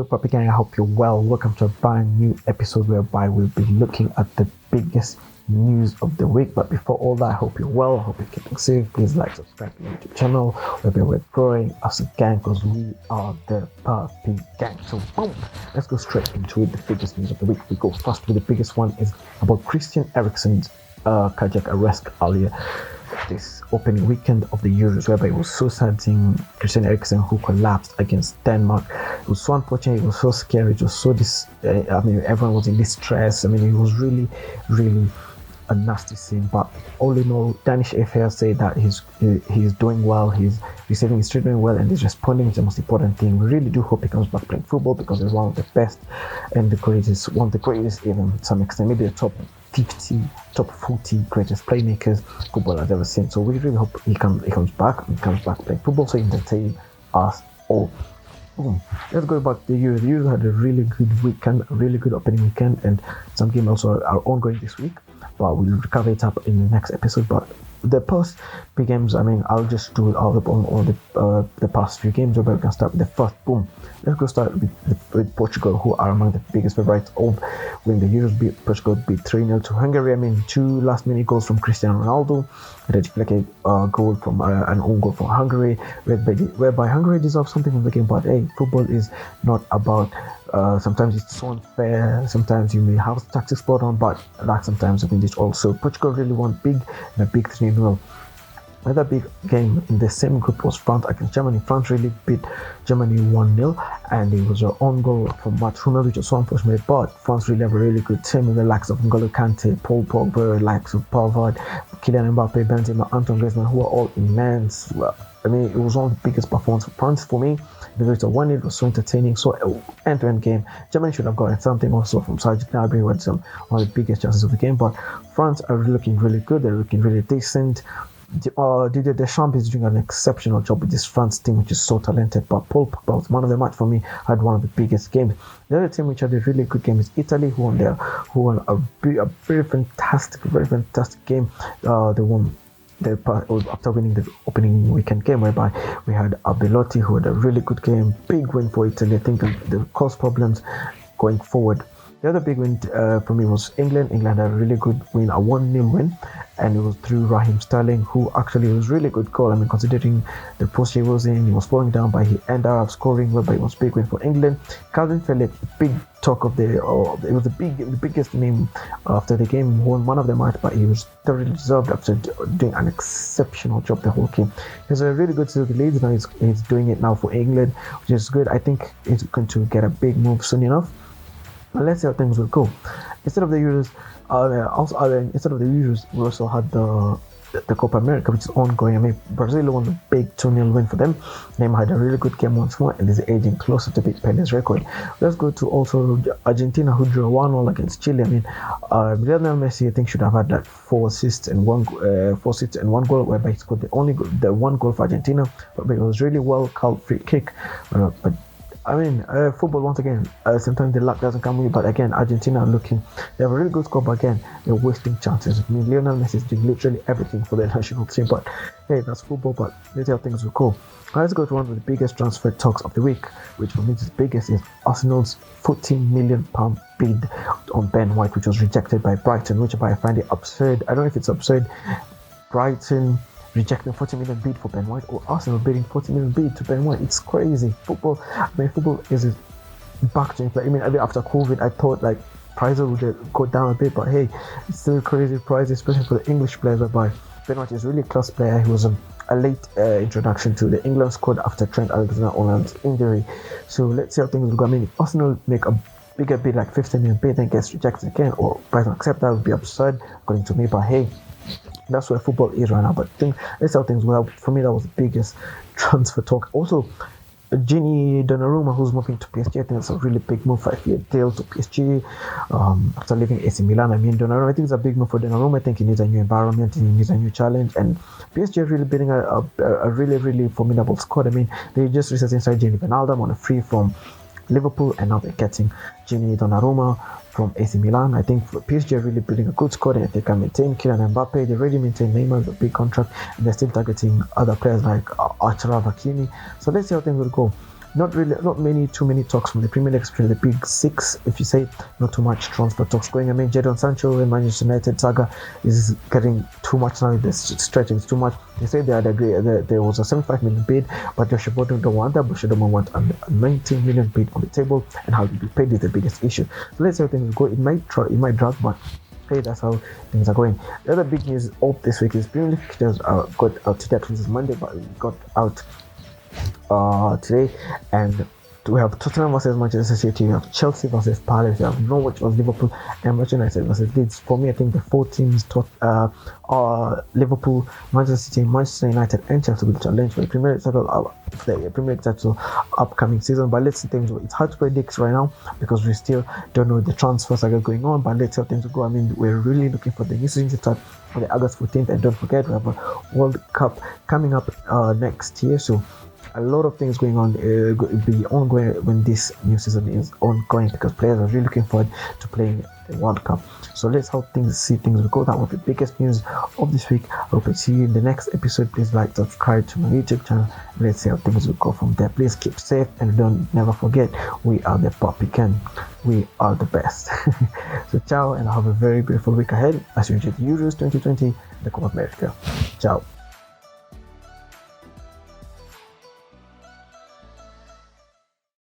Papii gang? I hope you're well. Welcome to a brand new episode whereby we'll be looking at the biggest news of the week. But before all that, I hope you're well. I hope you're keeping safe. Please like, subscribe to the YouTube channel whereby we're growing as a gang because we are the Papii gang. So boom, let's go straight into it. The biggest news of the week. We go first with the biggest one is about Christian Eriksen's cardiac arrest earlier this opening weekend of the Euros, whereby it was so sad seeing Christian Eriksen who collapsed against Denmark. It was so unfortunate, it was so scary, it was so everyone was in distress. It was really a nasty scene, but all in all, Danish FA say that he's doing well, he's receiving his treatment well, and he's responding to the most important thing. We really do hope he comes back playing football because he's one of the best and the greatest, one of the greatest even to some extent, maybe the top 50, top 40 greatest playmakers football has ever seen. So we really hope he comes back playing football so he entertain us all. Let's go about the Euros. The Euros had a really good weekend, a really good opening weekend, and some games also are ongoing this week, but we'll cover it up in the next episode. But the past big games, I'll just do it all the past few games, where we can start with the first. Let's go start with Portugal, who are among the biggest favorites of winning the Euros. Portugal beat 3-0 to Hungary. Two last-minute goals from Cristiano Ronaldo, a goal from an own goal from Hungary, whereby Hungary deserves something from the game. But hey, football is not about. Sometimes it's so unfair. Sometimes you may have tactics spot on, but like sometimes it's also Portugal really won big in a big 3-0. Another big game in the same group was France against Germany. France really beat Germany 1-0, and it was an own goal from Mats Hummels, which was so unfortunate. But France really have a really good team with the likes of N'Golo Kante, Paul Pogba, likes of Pavard, Kylian Mbappe, Benzema, Antoine Griezmann, who are all immense. It was one of the biggest performances for France for me. The result of 1-0 was so entertaining, so end-to-end game. Germany should have gotten something also from Serge Gnabry, who had one of the biggest chances of the game. But France are looking really good. They're looking really decent. Didier Deschamps is doing an exceptional job with this France team, which is so talented. But Paul Pogba was man of the match for me, had one of the biggest games. The other team which had a really good game is Italy, who won a very fantastic game. They won after winning the opening weekend game, whereby we had Belotti, who had a really good game. Big win for Italy. I think they caused problems going forward. The other big win for me was England. England had a really good win, a 1-0 win, and it was through Raheem Sterling, who actually was really good goal. Considering the post he was in, he was falling down, but he ended up scoring, whereby it was a big win for England. Calvin Phillips, big talk of it was the biggest name after the game. Won man of the match, but he was thoroughly deserved after doing an exceptional job the whole game. He's a really good Silky Leeds. Now he's doing it now for England, which is good. I think he's going to get a big move soon enough. But let's see how things will go. Instead of the Euros, we also had the Copa America, which is ongoing. Brazil won a big 2-0 win for them. Neymar had a really good game once more and is edging closer to beat Pele's record. Let's go to also Argentina, who drew 1-1 against Chile. Lionel Messi, I think, should have had like 4 assists and one goal, whereby he scored the one goal for Argentina. But it was really well called free kick. Football, once again, sometimes the luck doesn't come with, but again, Argentina they have a really good score, but again, they're wasting chances. Lionel Messi is doing literally everything for the national team, but hey, that's football. But let's see how things will go. Let's go to one of the biggest transfer talks of the week, which for me is the biggest, is Arsenal's £14 million bid on Ben White, which was rejected by Brighton, which I find it absurd. I don't know if it's absurd. Brighton rejecting 40 million bid for Ben White, or Arsenal bidding 40 million bid to Ben White. It's crazy. Football is back to play. After COVID, I thought like prices would go down a bit, but hey, it's still crazy price, especially for the English players. Whereby Ben White is really a class player. He was a late introduction to the England squad after Trent Alexander-Arnold's injury. So let's see how things will go. If Arsenal make a bigger bid, like 15 million bid, then gets rejected again, or Brighton accept, that would be absurd according to me. But hey, that's where football is right now. But let's see how things will. For me, that was the biggest transfer talk. Also, Gini Donnarumma, who's moving to PSG. I think that's a really big move, 5-year deal to PSG after leaving AC Milan. Donnarumma, I think it's a big move for Donnarumma. I think he needs a new environment, he needs a new challenge, and PSG are really building a really formidable squad. They just recently signed Gini Wijnaldum on a free from Liverpool, and now they're getting Gini Donnarumma from AC Milan. I think PSG are really building a good squad, and if they can maintain Kylian Mbappe, they already maintain Neymar with a big contract, and they're still targeting other players like Achraf Hakimi. So let's see how things will go. not too many talks from the Premier League, especially the big six, if you say. Not too much transfer talks going. I mean, Jadon Sancho and Manchester United saga is getting too much now. The stretch is too much. They say they had agreed there was a 75 million bid, but Joshua Dortmund don't want that. Borussia Dortmund want a 19 million bid on the table, and how to be paid is the biggest issue. So let's see how things go. It might drag, but hey, that's how things are going. The other big news of this week is Premier League fixtures got out today. This is Monday, but it got out today, and we have Tottenham versus Manchester City, we have Chelsea versus Palace, we have Norwich versus Liverpool, and Manchester United versus Leeds. For me, I think the four teams are Liverpool, Manchester City, Manchester United, and Chelsea will challenge for the Premier League title upcoming season. But let's see things. It's hard to predict right now because we still don't know the transfers that are going on. But let's see how things will go. I mean, we're really looking for the new season to start on the August 14th, and don't forget we have a World Cup coming up next year. So a lot of things going on will be ongoing when this new season is ongoing, because players are really looking forward to playing the World Cup. So let's see things will go. That was the biggest news of this week. I hope to see you in the next episode. Please like, subscribe to my YouTube channel. Let's see how things will go from there. Please keep safe, and never forget, we are the Papii. We are the best. So ciao, and have a very beautiful week ahead as you enjoy the Euros 2020, the Copa America. Ciao.